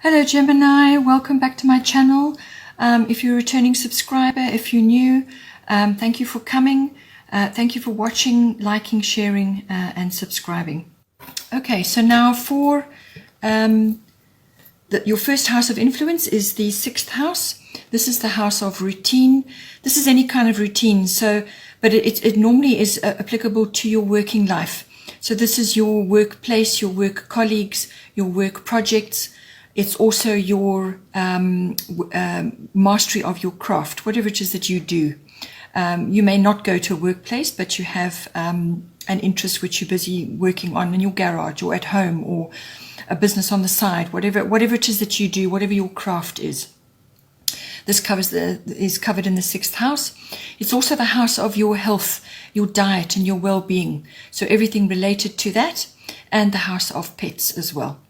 Hello Gemini, welcome back to my channel. If you're a returning subscriber, if you're new, thank you for coming. Thank you for watching, liking, sharing, and subscribing. Okay, so now for your first house of influence is the 6th house. This is the house of routine. This is any kind of routine, but it normally is applicable to your working life. So this is your workplace, your work colleagues, your work projects. It's also your mastery of your craft, whatever it is that you do. You may not go to a workplace, but you have an interest which you're busy working on in your garage or at home, or a business on the side, whatever it is that you do, whatever your craft is. This is covered in the 6th house. It's also the house of your health, your diet, and your well-being. So everything related to that, and the house of pets as well.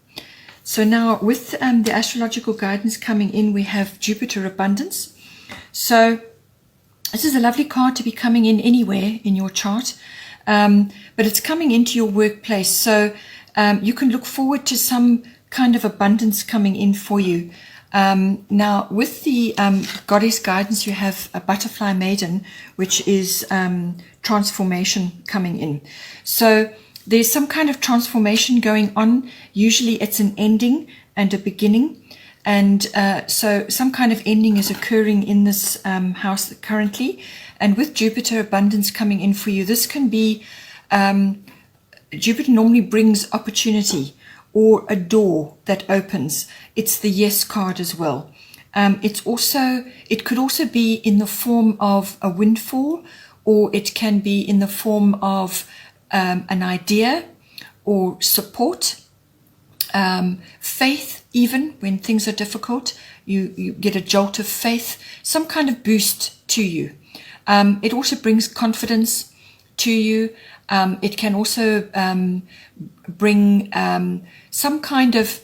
So now with the astrological guidance coming in, we have Jupiter abundance. So this is a lovely card to be coming in anywhere in your chart, but it's coming into your workplace. So you can look forward to some kind of abundance coming in for you. Now with the goddess guidance, you have a butterfly maiden, which is transformation coming in. So there's some kind of transformation going on. Usually it's an ending and a beginning. And so some kind of ending is occurring in this house currently. And with Jupiter abundance coming in for you, this can be, Jupiter normally brings opportunity or a door that opens. It's the yes card as well. It could also be in the form of a windfall, or it can be in the form of an idea or support, faith. Even when things are difficult, you get a jolt of faith, some kind of boost to you. It also brings confidence to you. It can also bring some kind of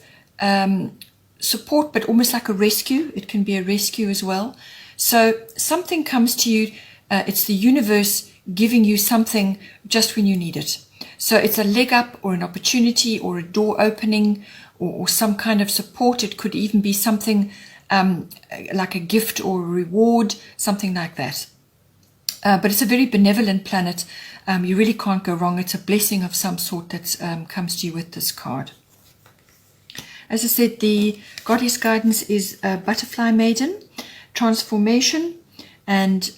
support, but almost like a rescue. It can be a rescue as well. So something comes to you. It's the universe giving you something just when you need it. So it's a leg up or an opportunity or a door opening, or some kind of support. It could even be something like a gift or a reward, something like that. But it's a very benevolent planet. You really can't go wrong. It's a blessing of some sort that comes to you with this card. As I said, the goddess guidance is butterfly maiden, transformation, and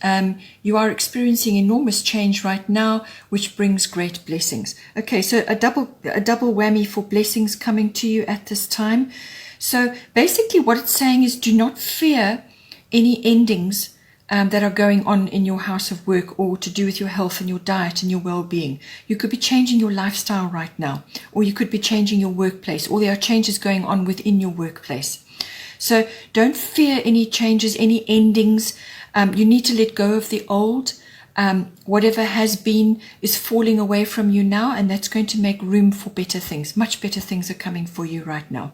you are experiencing enormous change right now, which brings great blessings. Okay, so a double whammy for blessings coming to you at this time. So basically what it's saying is, do not fear any endings that are going on in your house of work, or to do with your health and your diet and your well-being. You could be changing your lifestyle right now, or you could be changing your workplace, or there are changes going on within your workplace. So don't fear any changes, any endings. You need to let go of the old. Whatever has been is falling away from you now, and that's going to make room for better things. Much better things are coming for you right now.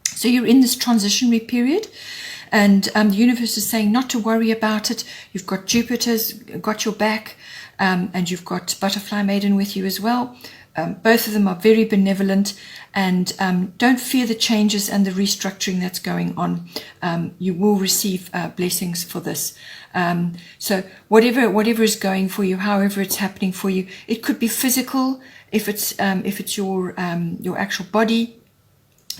So you're in this transitionary period, and the universe is saying not to worry about it. You've got Jupiter's got your back, and you've got Butterfly Maiden with you as well. Both of them are very benevolent, and don't fear the changes and the restructuring that's going on. You will receive blessings for this. So whatever is going for you, however it's happening for you, it could be physical. If it's your actual body,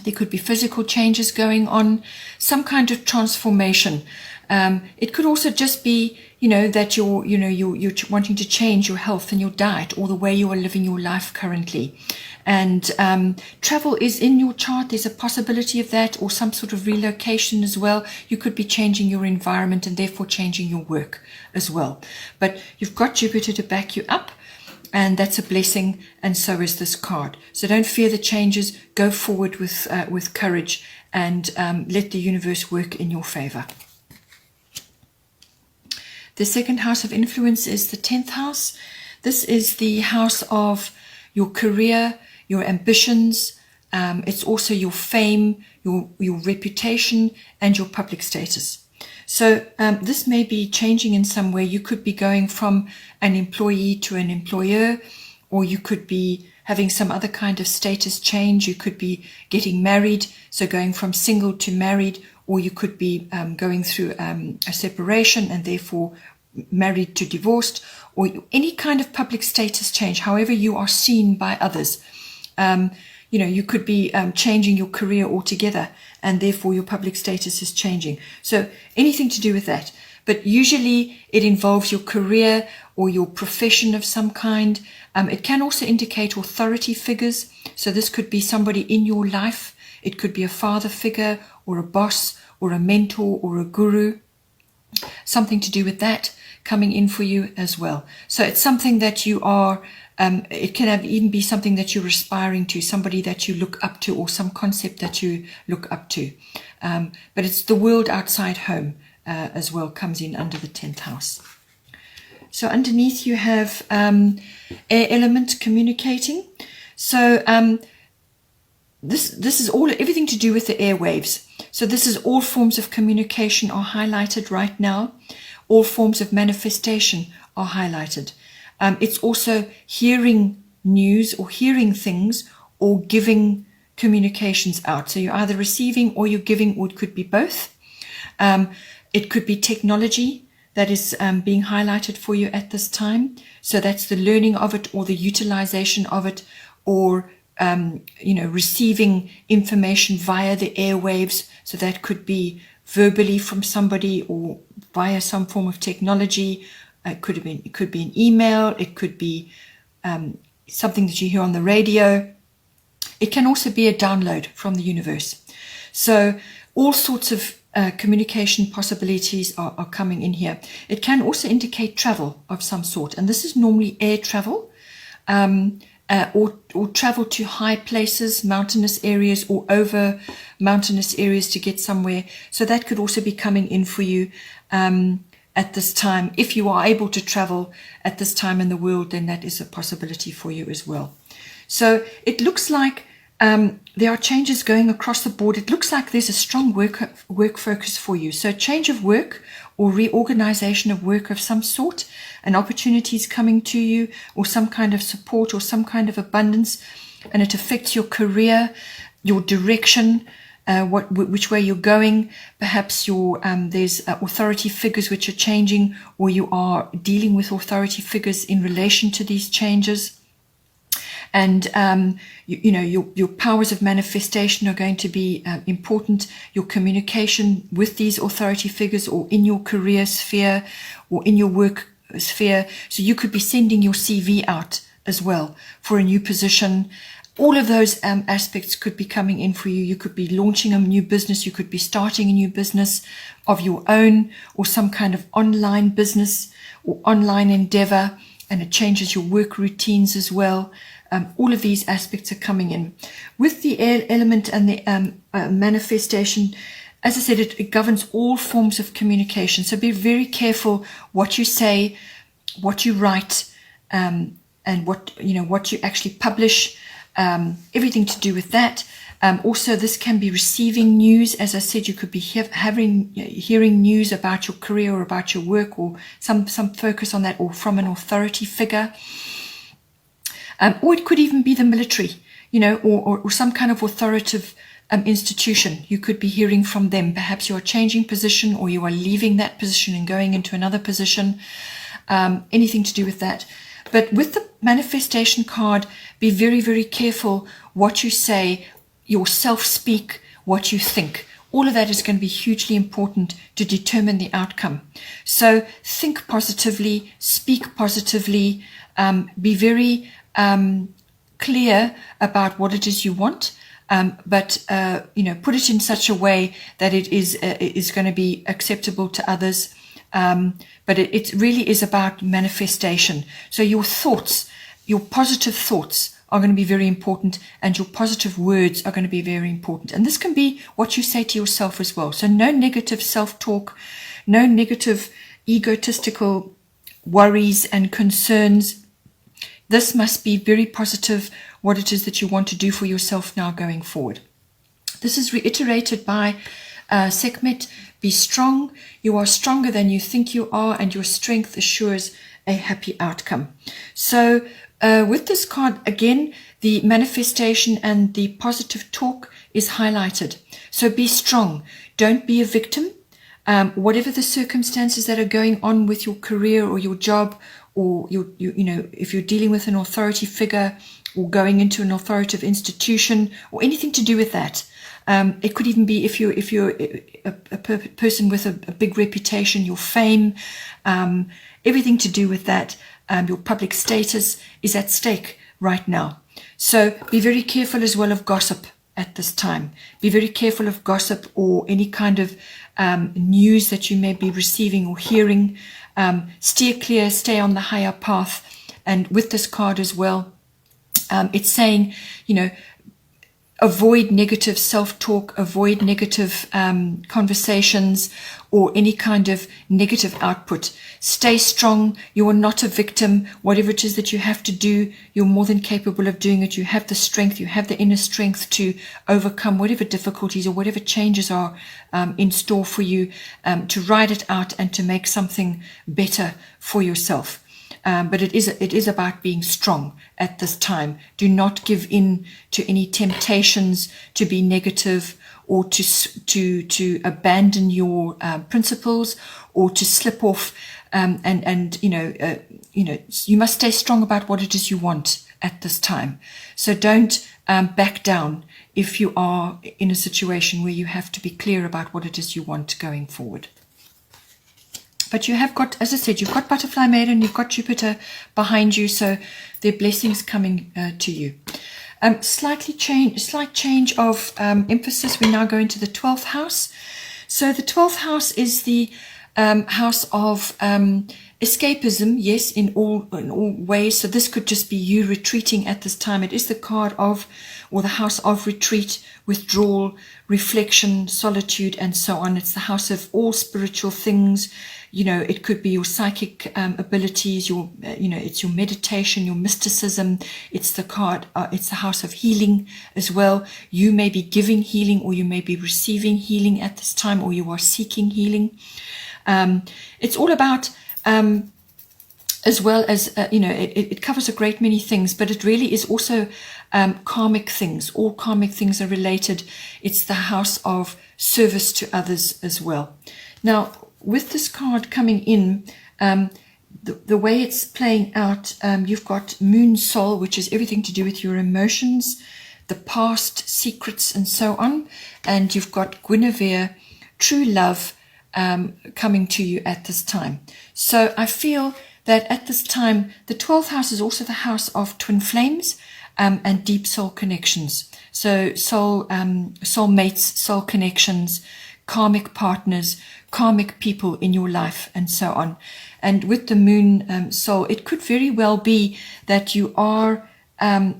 there could be physical changes going on, some kind of transformation. It could also just be, that you're wanting to change your health and your diet, or the way you are living your life currently. And travel is in your chart. There's a possibility of that, or some sort of relocation as well. You could be changing your environment and therefore changing your work as well. But you've got Jupiter to back you up, and that's a blessing, and so is this card. So don't fear the changes. Go forward with courage, and let the universe work in your favor. The 2nd house of influence is the 10th house. This is the house of your career, your ambitions. It's also your fame, your reputation, and your public status. So this may be changing in some way. You could be going from an employee to an employer, or you could be having some other kind of status change. You could be getting married, so going from single to married, or you could be going through a separation and therefore married to divorced, or any kind of public status change, however you are seen by others. You could be changing your career altogether, and therefore your public status is changing. So anything to do with that. But usually it involves your career or your profession of some kind. It can also indicate authority figures. So this could be somebody in your life. It could be a father figure or a boss or a mentor or a guru. Something to do with that coming in for you as well. So it's something that you are, it can even be something that you're aspiring to, somebody that you look up to, or some concept that you look up to. But it's the world outside home as well comes in under the 10th house. So underneath you have air element communicating. So this is everything to do with the airwaves. So this is all forms of communication are highlighted right now. All forms of manifestation are highlighted. It's also hearing news or hearing things or giving communications out. So you're either receiving or you're giving, or it could be both. It could be technology that is being highlighted for you at this time. So that's the learning of it or the utilization of it, or receiving information via the airwaves. So that could be verbally from somebody or via some form of technology. It could be an email. It could be something that you hear on the radio. It can also be a download from the universe. So all sorts of communication possibilities are coming in here. It can also indicate travel of some sort, and this is normally air travel, or travel to high places, mountainous areas, or over mountainous areas to get somewhere. So that could also be coming in for you at this time. If you are able to travel at this time in the world, then that is a possibility for you as well. So it looks like there are changes going across the board. It looks like there's a strong work focus for you. So change of work or reorganization of work of some sort, an opportunity is coming to you, or some kind of support or some kind of abundance, and it affects your career, your direction, which way you're going. Perhaps there's authority figures which are changing, or you are dealing with authority figures in relation to these changes. And your powers of manifestation are going to be important. Your communication with these authority figures, or in your career sphere, or in your work sphere. So you could be sending your CV out as well for a new position. All of those aspects could be coming in for you. You could be launching a new business. You could be starting a new business of your own, or some kind of online business or online endeavor, and it changes your work routines as well. All of these aspects are coming in. With the air element and the manifestation, as I said, it governs all forms of communication. So be very careful what you say, what you write, and what you actually publish. Everything to do with that. Also, this can be receiving news. As I said, you could be hearing news about your career or about your work, or some focus on that, or from an authority figure. Or it could even be the military, or some kind of authoritative institution. You could be hearing from them. Perhaps you are changing position, or you are leaving that position and going into another position. Anything to do with that. But with the manifestation card, be very, very careful what you say, your self-speak, what you think. All of that is going to be hugely important to determine the outcome. So think positively, speak positively, be very clear about what it is you want, but put it in such a way that it is going to be acceptable to others. But it really is about manifestation. So your thoughts, your positive thoughts are going to be very important, and your positive words are going to be very important. And this can be what you say to yourself as well. So no negative self-talk, no negative egotistical worries and concerns. This must be very positive, what it is that you want to do for yourself now going forward. This is reiterated by Sekhmet. Be strong. You are stronger than you think you are, and your strength assures a happy outcome. So with this card, again, the manifestation and the positive talk is highlighted. So be strong. Don't be a victim. Whatever the circumstances that are going on with your career or your job, or if you're dealing with an authority figure or going into an authoritative institution or anything to do with that. It could even be if you're a person with a big reputation, your fame, everything to do with that, your public status is at stake right now. So be very careful as well of gossip at this time. Be very careful of gossip or any kind of news that you may be receiving or hearing. Steer clear, stay on the higher path. And with this card as well, it's saying, avoid negative self-talk, avoid negative conversations or any kind of negative output. Stay strong. You are not a victim. Whatever it is that you have to do, you're more than capable of doing it. You have the strength, you have the inner strength to overcome whatever difficulties or whatever changes are in store for you, to ride it out and to make something better for yourself. But it is about being strong at this time. Do not give in to any temptations to be negative or to abandon your principles or to slip off. You must stay strong about what it is you want at this time. So don't back down if you are in a situation where you have to be clear about what it is you want going forward. But you have got, as I said, you've got Butterfly Maiden, you've got Jupiter behind you, so there are blessings coming to you. Slight change of emphasis. We now go into the 12th house. So the 12th house is the house of escapism, yes, in all ways. So this could just be you retreating at this time. It is the card of, or the house of retreat, withdrawal, reflection, solitude, and so on. It's the house of all spiritual things. It could be your psychic abilities, it's your meditation, your mysticism. It's the card, it's the house of healing as well. You may be giving healing or you may be receiving healing at this time, or you are seeking healing. It's all about, as well as, it covers a great many things, but it really is also karmic things. All karmic things are related. It's the house of service to others as well. Now, with this card coming in, the way it's playing out, you've got Moon Soul, which is everything to do with your emotions, the past, secrets, and so on. And you've got Guinevere, true love, coming to you at this time. So I feel that at this time, the 12th house is also the house of twin flames and deep soul connections. So soul mates, soul connections, karmic partners, karmic people in your life, and so on. And with the moon soul, it could very well be that you are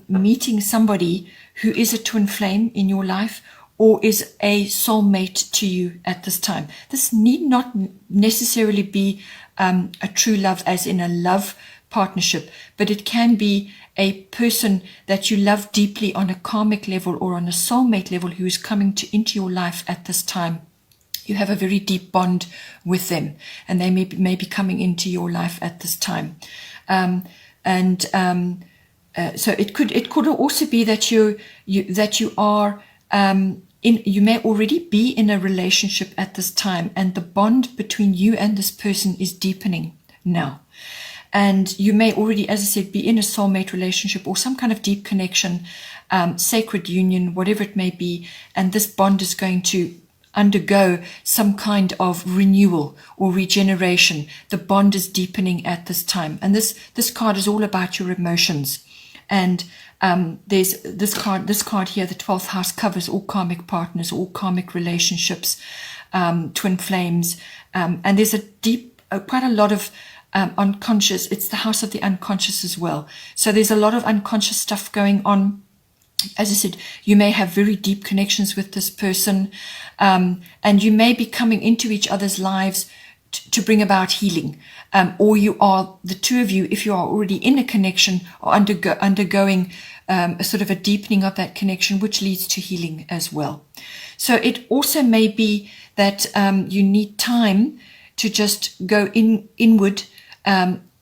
meeting somebody who is a twin flame in your life or is a soulmate to you at this time. This need not necessarily be a true love as in a love partnership, but it can be a person that you love deeply on a karmic level or on a soulmate level who is coming into your life at this time. You have a very deep bond with them, and they may be coming into your life at this time. So it could also be that you may already be in a relationship at this time, and the bond between you and this person is deepening now. And you may already, as I said, be in a soulmate relationship or some kind of deep connection, sacred union, whatever it may be, and this bond is going to undergo some kind of renewal or regeneration. The bond is deepening at this time. And this card is all about your emotions. And there's this card here, the 12th house, covers all karmic partners, all karmic relationships, twin flames. And there's quite a lot of unconscious. It's the house of the unconscious as well. So there's a lot of unconscious stuff going on. As I said, you may have very deep connections with this person, and you may be coming into each other's lives to bring about healing. Or you are, the two of you, if you are already in a connection, are undergoing a sort of a deepening of that connection, which leads to healing as well. So it also may be that you need time to just go inward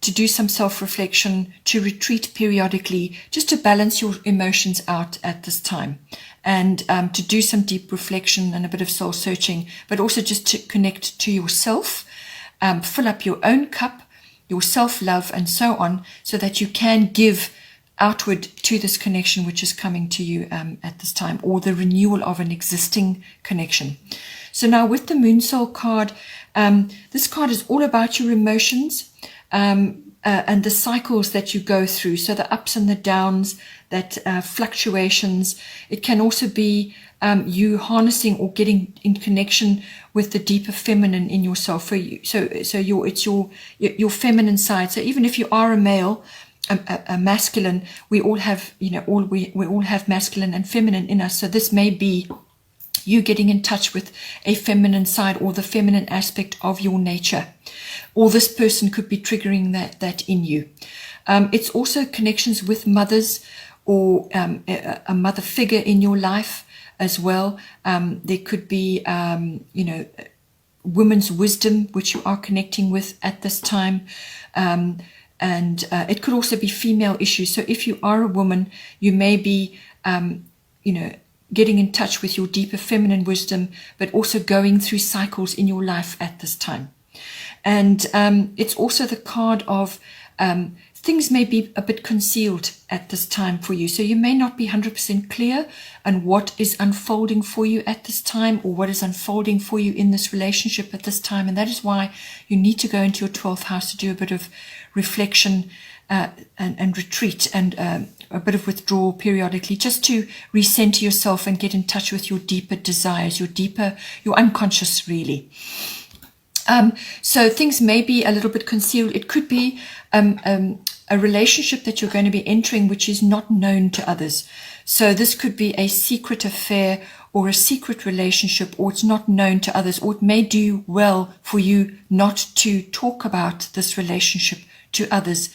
to do some self-reflection, to retreat periodically, just to balance your emotions out at this time, and to do some deep reflection and a bit of soul searching, but also just to connect to yourself, fill up your own cup, your self-love and so on, so that you can give outward to this connection which is coming to you at this time, or the renewal of an existing connection. So now with the Moon Soul card, this card is all about your emotions and the cycles that you go through. So the ups and the downs, that fluctuations. It can also be you harnessing or getting in connection with the deeper feminine in yourself. For you, it's your feminine side. So even if you are a male, a masculine, we all have, we all have masculine and feminine in us. So this may be you getting in touch with a feminine side or the feminine aspect of your nature, or this person could be triggering that in you. It's also connections with mothers, or a mother figure in your life as well. There could be women's wisdom which you are connecting with at this time. And it could also be female issues. So if you are a woman, you may be, getting in touch with your deeper feminine wisdom, but also going through cycles in your life at this time. And it's also the card of things may be a bit concealed at this time for you. So you may not be 100% clear on what is unfolding for you at this time, or what is unfolding for you in this relationship at this time. And that is why you need to go into your 12th house to do a bit of reflection and retreat, and a bit of withdrawal periodically, just to recenter yourself and get in touch with your deeper desires, your unconscious really. So things may be a little bit concealed. It could be a relationship that you're going to be entering which is not known to others. So this could be a secret affair or a secret relationship, or it's not known to others, or it may do well for you not to talk about this relationship to others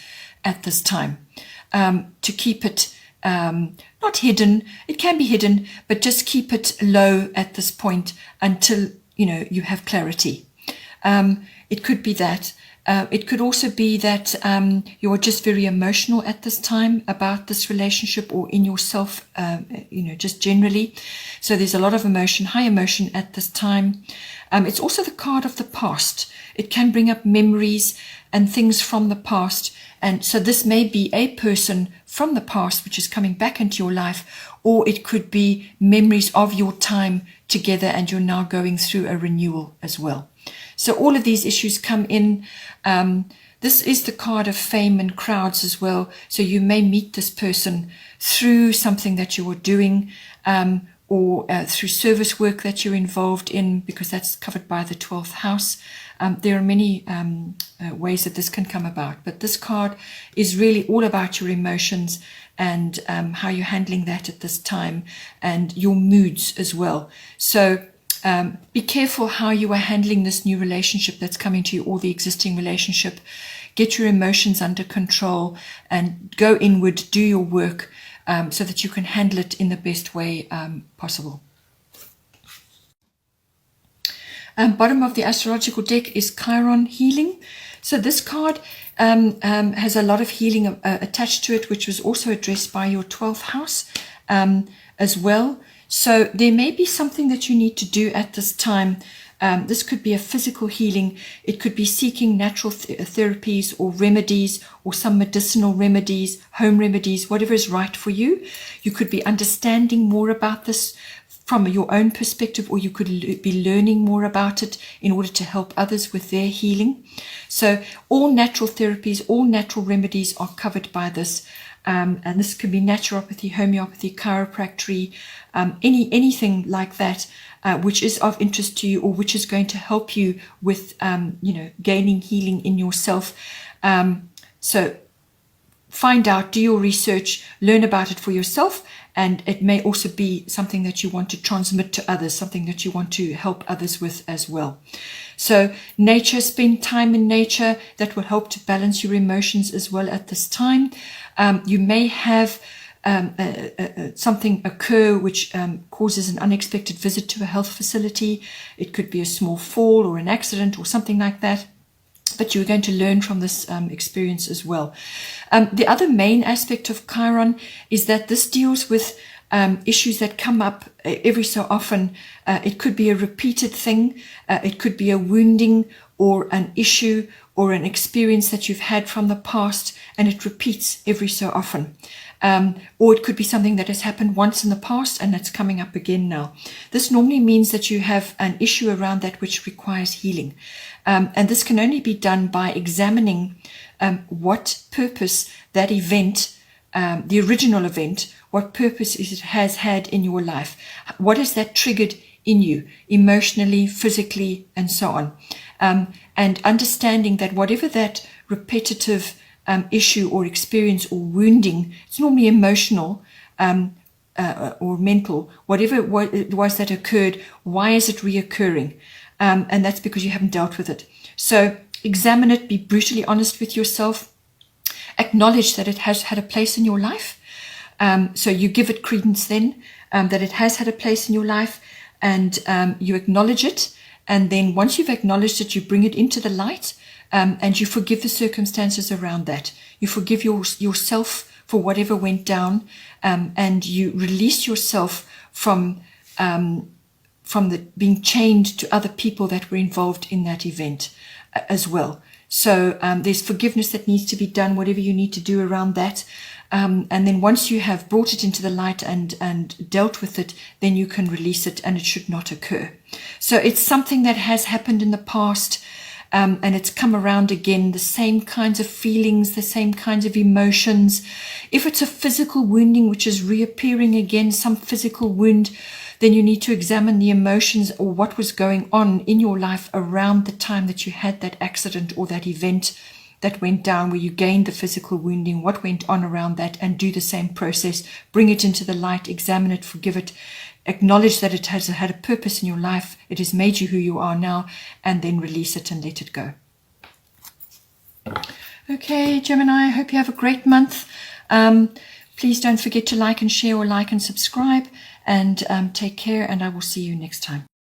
at this time. To keep it not hidden, it can be hidden, but just keep it low at this point until you have clarity. It could be that. It could also be that you're just very emotional at this time about this relationship, or in yourself, just generally. So there's a lot of emotion, high emotion at this time. It's also the card of the past. It can bring up memories and things from the past. And so this may be a person from the past which is coming back into your life, or it could be memories of your time together and you're now going through a renewal as well. So all of these issues come in. This is the card of fame and crowds as well. So you may meet this person through something that you are doing, or through service work that you're involved in, because that's covered by the 12th house. There are many ways that this can come about, but this card is really all about your emotions and how you're handling that at this time, and your moods as well. So be careful how you are handling this new relationship that's coming to you, or the existing relationship. Get your emotions under control and go inward, do your work, so that you can handle it in the best way possible. Bottom of the astrological deck is Chiron healing. So this card has a lot of healing attached to it, which was also addressed by your 12th house as well. So there may be something that you need to do at this time. This could be a physical healing. It could be seeking natural therapies or remedies, or some medicinal remedies, home remedies, whatever is right for you. You could be understanding more about this from your own perspective, or you could be learning more about it in order to help others with their healing. So all natural therapies, all natural remedies are covered by this. And this can be naturopathy, homeopathy, chiropractic, anything like that, which is of interest to you, or which is going to help you with, gaining healing in yourself. So find out, do your research, learn about it for yourself, and it may also be something that you want to transmit to others, something that you want to help others with as well. So nature, spend time in nature. That will help to balance your emotions as well at this time. You may have something occur which causes an unexpected visit to a health facility. It could be a small fall or an accident or something like that. but you're going to learn from this experience as well. The other main aspect of Chiron is that this deals with issues that come up every so often. It could be a repeated thing, it could be a wounding or an issue or an experience that you've had from the past, and it repeats every so often. Or it could be something that has happened once in the past and that's coming up again now. This normally means that you have an issue around that which requires healing. And this can only be done by examining what purpose that event, the original event, what purpose it has had in your life. What has that triggered in you, emotionally, physically, and so on. And understanding that whatever that repetitive issue or experience or wounding, it's normally emotional or mental, whatever it was that occurred, why is it reoccurring? And that's because you haven't dealt with it. So examine it, be brutally honest with yourself, acknowledge that it has had a place in your life. So you give it credence then, that it has had a place in your life, and you acknowledge it. And then once you've acknowledged it, you bring it into the light, and you forgive the circumstances around that. You forgive yourself for whatever went down, and you release yourself from being chained to other people that were involved in that event as well. So there's forgiveness that needs to be done, whatever you need to do around that. And then once you have brought it into the light and dealt with it, then you can release it, and it should not occur. So it's something that has happened in the past, and it's come around again, the same kinds of feelings, the same kinds of emotions. If it's a physical wounding which is reappearing again, some physical wound, then you need to examine the emotions or what was going on in your life around the time that you had that accident or that event that went down where you gained the physical wounding, what went on around that, and do the same process. Bring it into the light, examine it, forgive it, acknowledge that it has had a purpose in your life, it has made you who you are now, and then release it and let it go. Okay, Gemini, I hope you have a great month. Please don't forget to like and share, or like and subscribe, and take care, and I will see you next time.